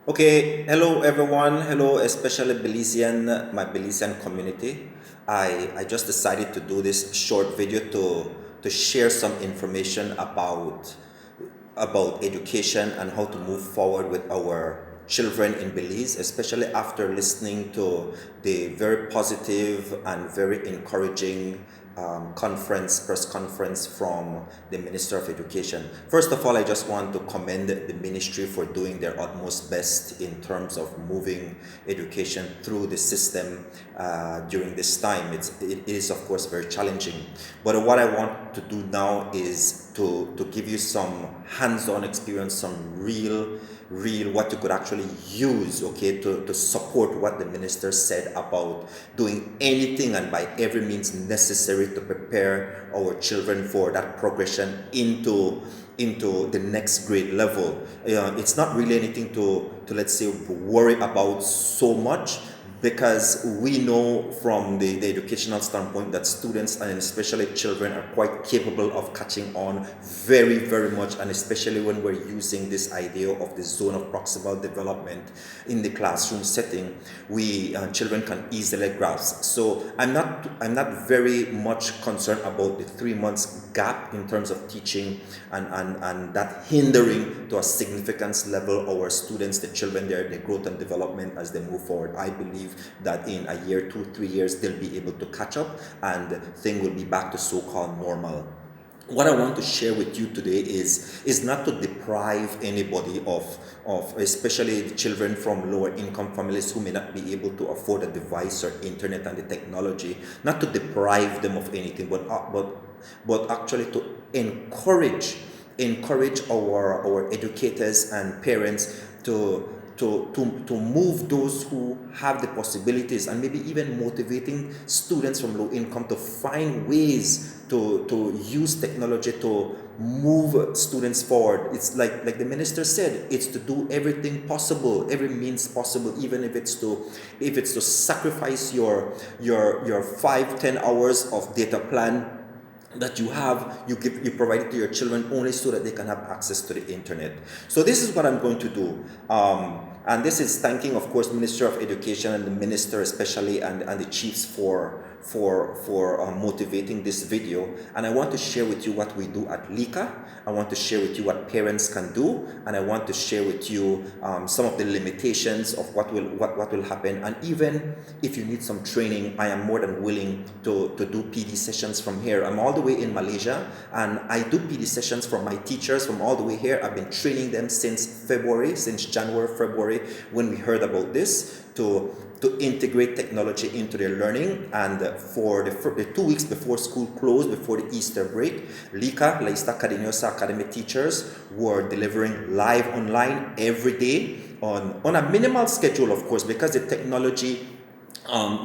Okay, hello everyone. Hello, especially Belizean, my Belizean community. I just decided to do this short video to share some information about education and how to move forward with our children in Belize, especially after listening to the very positive and very encouraging press conference from the Minister of Education. First of all, I just want to commend the ministry for doing their utmost best in terms of moving education through the system during this time. It is, of course, very challenging. But what I want to do now is to give you some hands-on experience, some real what you could actually use, okay, to support what the minister said about doing anything and by every means necessary to prepare our children for that progression into the next grade level. It's not really anything to let's say worry about so much, because we know from the educational standpoint that students and especially children are quite capable of catching on very much, and especially when we're using this idea of the zone of proximal development in the classroom setting, we children can easily grasp. So I'm not very much concerned about the 3 months gap in terms of teaching and that hindering to a significant level our students, the children, their growth and development as they move forward. I believe that in a year, 2, 3 years, they'll be able to catch up and things will be back to so-called normal. What I want to share with you today is not to deprive anybody of especially the children from lower income families who may not be able to afford a device or internet and the technology, not to deprive them of anything, but actually to encourage our educators and parents to move those who have the possibilities, and maybe even motivating students from low income to find ways to use technology to move students forward. It's like the minister said, it's to do everything possible, every means possible, even if it's to sacrifice your 5-10 hours of data plan that you provide it to your children only so that they can have access to the internet. So this is what I'm going to do, and this is thanking, of course, Minister of Education and the minister especially, and the chiefs for motivating this video. And I want to share with you what we do at Lika. I want to share with you what parents can do, and I want to share with you some of the limitations of what will happen. And even if you need some training, I am more than willing to do PD sessions from here. I'm all the way in Malaysia, and I do PD sessions for my teachers from all the way here. I've been training them since January, February, when we heard about this, to integrate technology into their learning. And for the 2 weeks before school closed, before the Easter break, Lika, La Ista Cariñosa Academy teachers were delivering live online every day on a minimal schedule, of course, because the technology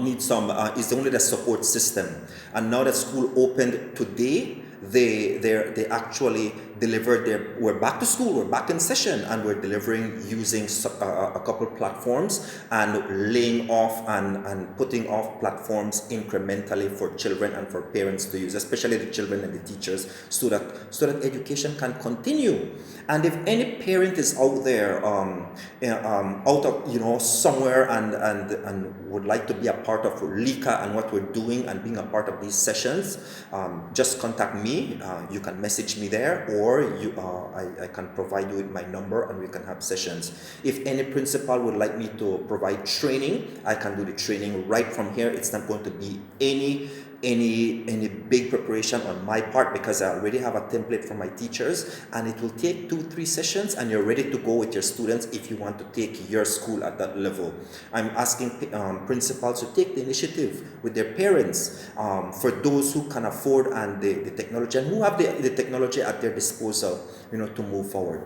needs some is only the support system. And now that school opened today, they actually delivered we're back to school, we're back in session, and we're delivering using a couple platforms, and laying off and putting off platforms incrementally for children and for parents to use, especially the children and the teachers, so that education can continue. And if any parent is out there, out of somewhere, and would like to be a part of Lika and what we're doing and being a part of these sessions, just contact me. You can message me there, or I can provide you with my number and we can have sessions. If any principal would like me to provide training, I can do the training right from here. It's not going to be any big preparation on my part, because I already have a template for my teachers, and it will take 2-3 sessions and you're ready to go with your students if you want to take your school at that level. I'm asking principals to take the initiative with their parents, for those who can afford and the technology, and who have the technology at their disposal, to move forward.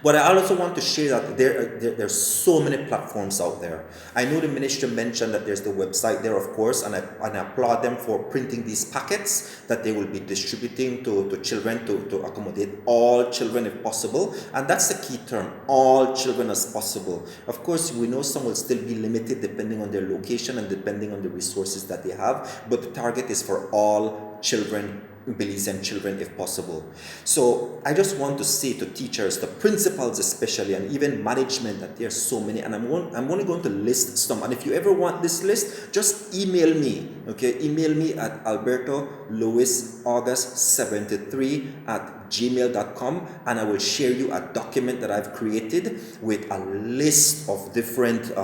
But I also want to share that there's so many platforms out there. I know the ministry mentioned that there's the website there, of course, and I applaud them for printing these packets that they will be distributing to children to accommodate all children if possible. And that's the key term, all children as possible. Of course, we know some will still be limited depending on their location and depending on the resources that they have, but the target is for all children Belizean children if possible. So I just want to say to teachers, the principals especially, and even management, that there are so many, and I'm only going to list some. And if you ever want this list, just email me. Okay, email me at albertoluisaugust73@gmail.com, and I will share you a document that I've created with a list of different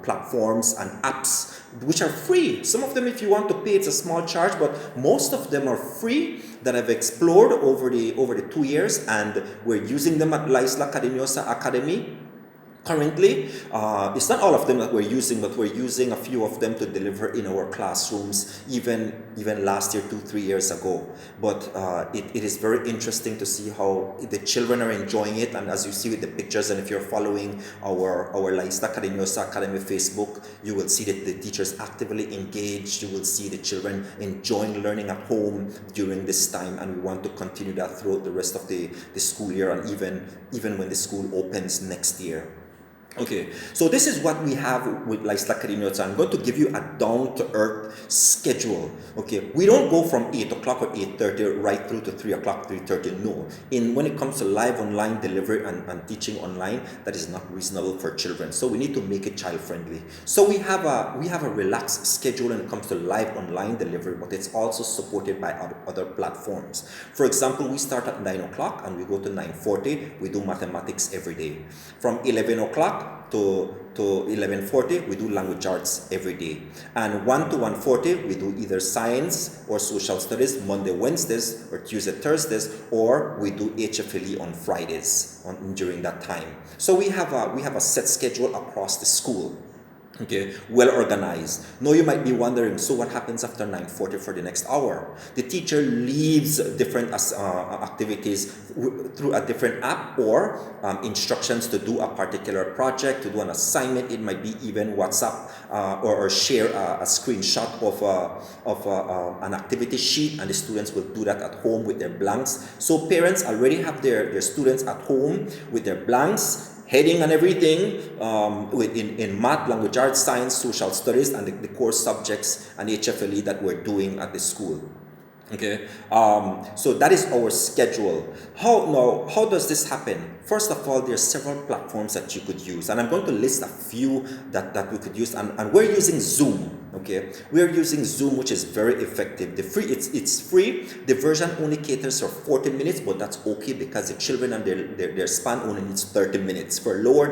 platforms and apps which are free. Some of them, if you want to pay, it's a small charge, but most of them are free that I've explored over the 2 years, and we're using them at La Isla Cariñosa Academy. Currently, it's not all of them that we're using, but we're using a few of them to deliver in our classrooms, even last year, 2-3 years ago. But it is very interesting to see how the children are enjoying it, and as you see with the pictures, and if you're following our La Isla Cariñosa Academy Facebook, you will see that the teachers actively engaged. You will see the children enjoying learning at home during this time, and we want to continue that throughout the rest of the school year, and even when the school opens next year. Okay, so this is what we have with La Isla Cariñosa. I'm going to give you a down-to-earth schedule. Okay, we don't go from 8 o'clock or 8:30 right through to 3 o'clock, 3:30. No. When it comes to live online delivery and teaching online, that is not reasonable for children. So we need to make it child-friendly. So we have a relaxed schedule when it comes to live online delivery, but it's also supported by other platforms. For example, we start at 9 o'clock and we go to 9:40. We do mathematics every day. From 11 o'clock to 11:40, we do language arts every day. And 1 to 1:40, we do either science or social studies Monday, Wednesdays, or Tuesday, Thursdays, or we do HFLE on Fridays during that time. So we have a set schedule across the school. Okay, well organized. Now you might be wondering, so what happens after 9:40 for the next hour? The teacher leaves different activities through a different app, or instructions to do a particular project, to do an assignment. It might be even WhatsApp or share a screenshot of an activity sheet, and the students will do that at home with their blanks. So parents already have their students at home with their blanks, heading and everything, in math, language arts, science, social studies, and the core subjects and HFLE that we're doing at the school. Okay, so that is our schedule. How does this happen? First of all, there are several platforms that you could use, and I'm going to list a few that we could use, and we're using Zoom. Okay, we're using Zoom, which is very effective. It's free. The version only caters for 40 minutes, but that's okay because the children and their span only needs 30 minutes. For lower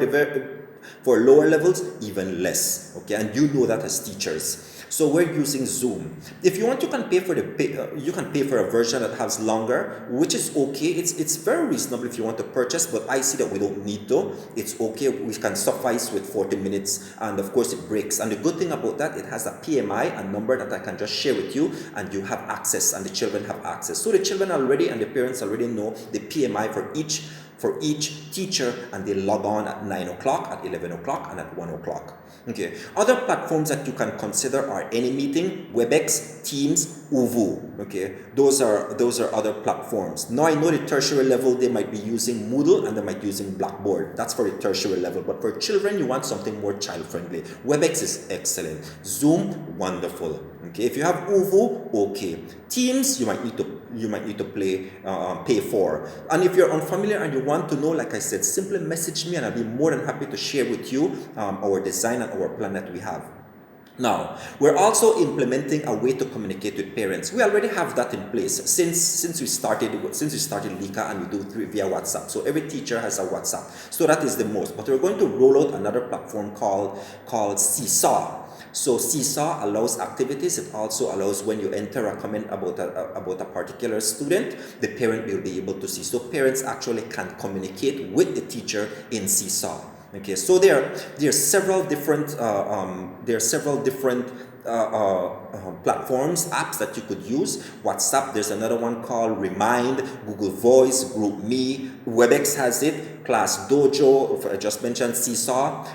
levels, even less. Okay, and you know that as teachers. So we're using Zoom. If you want, you can pay for a version that has longer, which is okay. It's very reasonable if you want to purchase, but I see that we don't need to. It's okay. We can suffice with 40 minutes, and of course it breaks. And the good thing about that, it has a PMI, a number that I can just share with you, and you have access, and the children have access. So the children already and the parents already know the PMI for each teacher, and they log on at 9 o'clock, at 11 o'clock, and at 1 o'clock. Okay. Other platforms that you can consider are AnyMeeting, WebEx, Teams, Uvu. Okay. Those are other platforms. Now I know the tertiary level, they might be using Moodle and they might be using Blackboard. That's for the tertiary level. But for children, you want something more child-friendly. WebEx is excellent. Zoom, wonderful. Okay. If you have Uvu, okay. Teams, you might need to pay for. And if you're unfamiliar and you want to know, like I said, simply message me, and I'll be more than happy to share with you our design and our plan that we have. Now, we're also implementing a way to communicate with parents. We already have that in place since we started Lika, and we do via WhatsApp. So every teacher has a WhatsApp. So that is the most. But we're going to roll out another platform called Seesaw. So Seesaw allows activities. It also allows when you enter a comment about a particular student, the parent will be able to see. So parents actually can communicate with the teacher in Seesaw. Okay, so there are several different platforms, apps that you could use. WhatsApp, there's another one called Remind, Google Voice, GroupMe, WebEx has it, Class Dojo, I just mentioned Seesaw,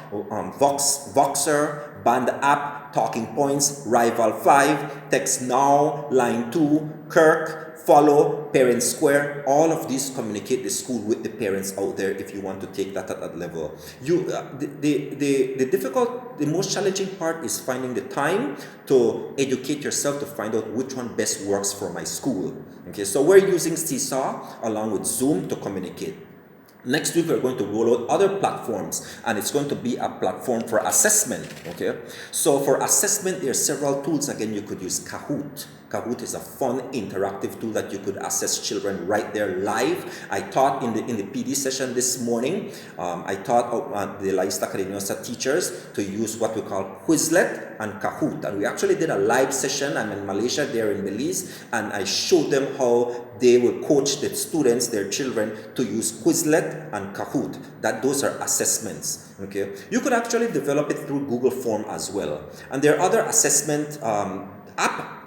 Voxer, Band App, Talking Points, Rival 5, Text Now, Line 2, Kirk, Follow, Parent Square, all of these communicate the school with the parents out there if you want to take that at that level. The most challenging part is finding the time to educate yourself to find out which one best works for my school. Okay, so we're using Seesaw along with Zoom to communicate. Next week, we're going to roll out other platforms, and it's going to be a platform for assessment. Okay, so for assessment, there are several tools. Again, you could use Kahoot. Kahoot is a fun, interactive tool that you could assess children right there live. I taught in the PD session this morning. I taught the La Isla Cariñosa teachers to use what we call Quizlet and Kahoot, and we actually did a live session. I'm in Malaysia, there in Belize, and I showed them how they will coach the students, their children, to use Quizlet and Kahoot. Those are assessments. Okay, you could actually develop it through Google Form as well, and there are other assessment app.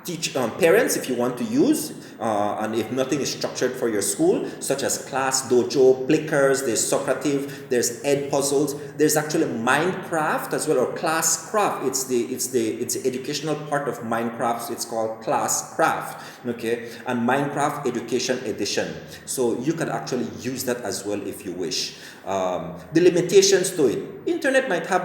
Parents, if you want to use, and if nothing is structured for your school, such as Class Dojo, Plickers, there's Socrative, there's Ed Puzzles, there's actually Minecraft as well, or Class Craft. It's the educational part of Minecraft. It's called Class Craft, okay, and Minecraft Education Edition. So you can actually use that as well if you wish. The limitations to it: internet might have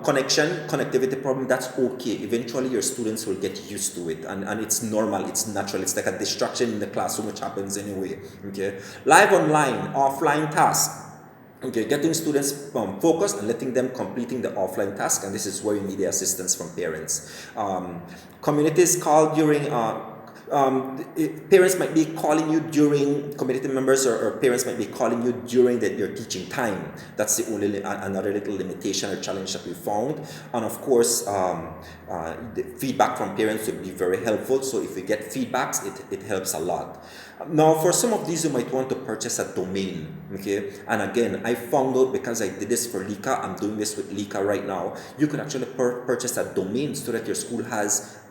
connectivity problem. That's okay. Eventually, your students will get used to it, and it's normal. It's natural. It's like a distraction in the classroom, which happens anyway. Okay, live online, offline tasks. Okay, getting students focused and letting them completing the offline task, and this is where you need the assistance from parents. Communities call during. Parents might be calling you during, community members or parents might be calling you during your teaching time. That's the only another little limitation or challenge that we found. And of course, the feedback from parents would be very helpful. So if we get feedbacks, it helps a lot. Now, for some of these, you might want to purchase a domain. Okay, and again, I found out, because I did this for Lika, I'm doing this with Lika right now. You can actually purchase a domain so that your school has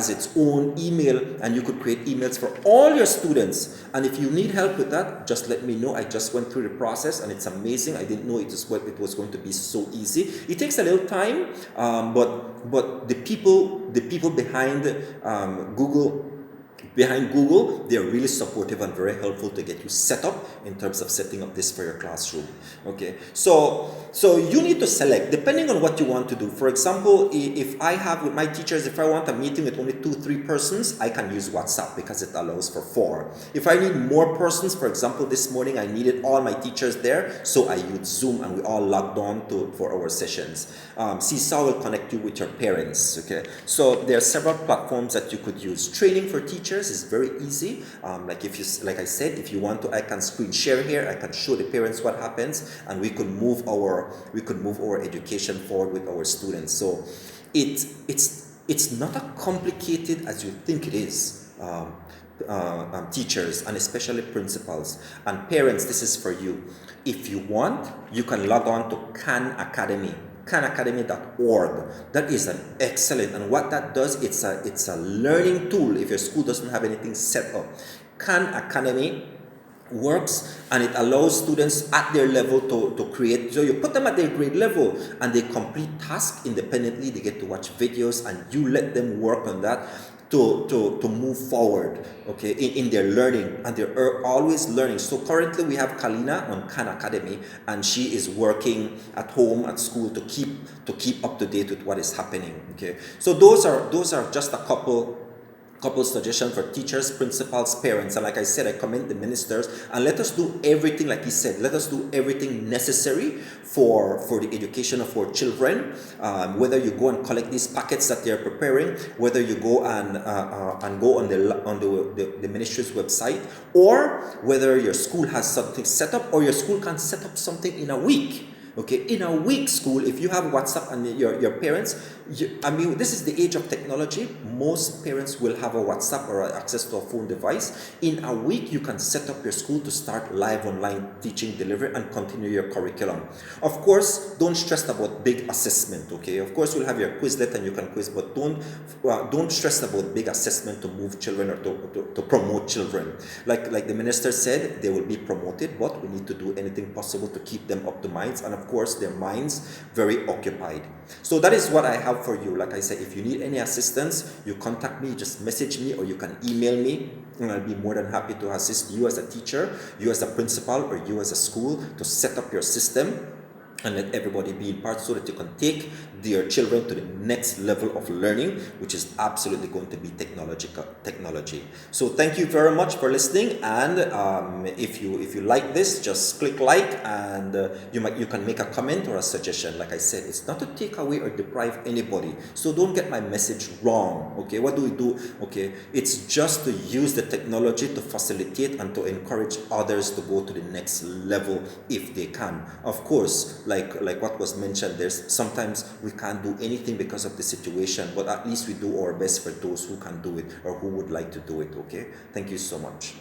its own email, and you could create emails for all your students. And if you need help with that, just let me know. I just went through the process, and it's amazing. I didn't know it was going to be so easy. It takes a little time, but the people behind Google, they're really supportive and very helpful to get you set up in terms of setting up this for your classroom. Okay, so you need to select depending on what you want to do. For example, if I have with my teachers, if I want a meeting with only 2-3 persons, I can use WhatsApp because it allows for 4. If I need more persons, for example, this morning I needed all my teachers there, so I used Zoom, and we all logged on for our sessions. Seesaw will connect you with your parents. Okay, so there are several platforms that you could use. Training for teachers is very easy. Like I said, if you want to, I can screen share here. I can show the parents what happens, and we could move our education forward with our students. So it's not as complicated as you think it is. Teachers, and especially principals and parents, this is for you. If you want, you can log on to Khan Academy. khanacademy.org. That is an excellent, and what that does, it's a learning tool if your school doesn't have anything set up. Khan Academy works, and it allows students at their level to create. So you put them at their grade level, and they complete tasks independently. They get to watch videos, and you let them work on that to move forward, okay, in their learning, and they're always learning. So currently we have Kalina on Khan Academy, and she is working at home, at school, to keep up to date with what is happening. Okay, so those are just a couple suggestions for teachers, principals, parents. And like I said, I commend the ministers, and let us do everything, like he said, let us do everything necessary for the education of our children. Whether you go and collect these packets that they're preparing, whether you go and go on the ministry's website, or whether your school has something set up, or your school can set up something in a week. Okay, in a week, school, if you have WhatsApp and your parents, this is the age of technology. Most parents will have a WhatsApp or access to a phone device. In a week, you can set up your school to start live online teaching, delivery, and continue your curriculum. Of course, don't stress about big assessment. Okay, of course, you'll have your Quizlet and you can quiz, but don't stress about big assessment to move children or to promote children. Like the minister said, they will be promoted, but we need to do anything possible to keep them up to minds. And of course their minds very occupied. So that is what I have for you. Like I said, if you need any assistance, you contact me, just message me, or you can email me, and I'll be more than happy to assist you as a teacher, you as a principal, or you as a school to set up your system and let everybody be in part so that you can take your children to the next level of learning, which is absolutely going to be technology. So thank you very much for listening, and if you like this, just click like, and you can make a comment or a suggestion. Like I said, it's not to take away or deprive anybody, so don't get my message wrong. Okay, what do we do? Okay, it's just to use the technology to facilitate and to encourage others to go to the next level if they can. Of course, like what was mentioned, there's sometimes we can't do anything because of the situation, but at least we do our best for those who can do it or who would like to do it. Okay, thank you so much.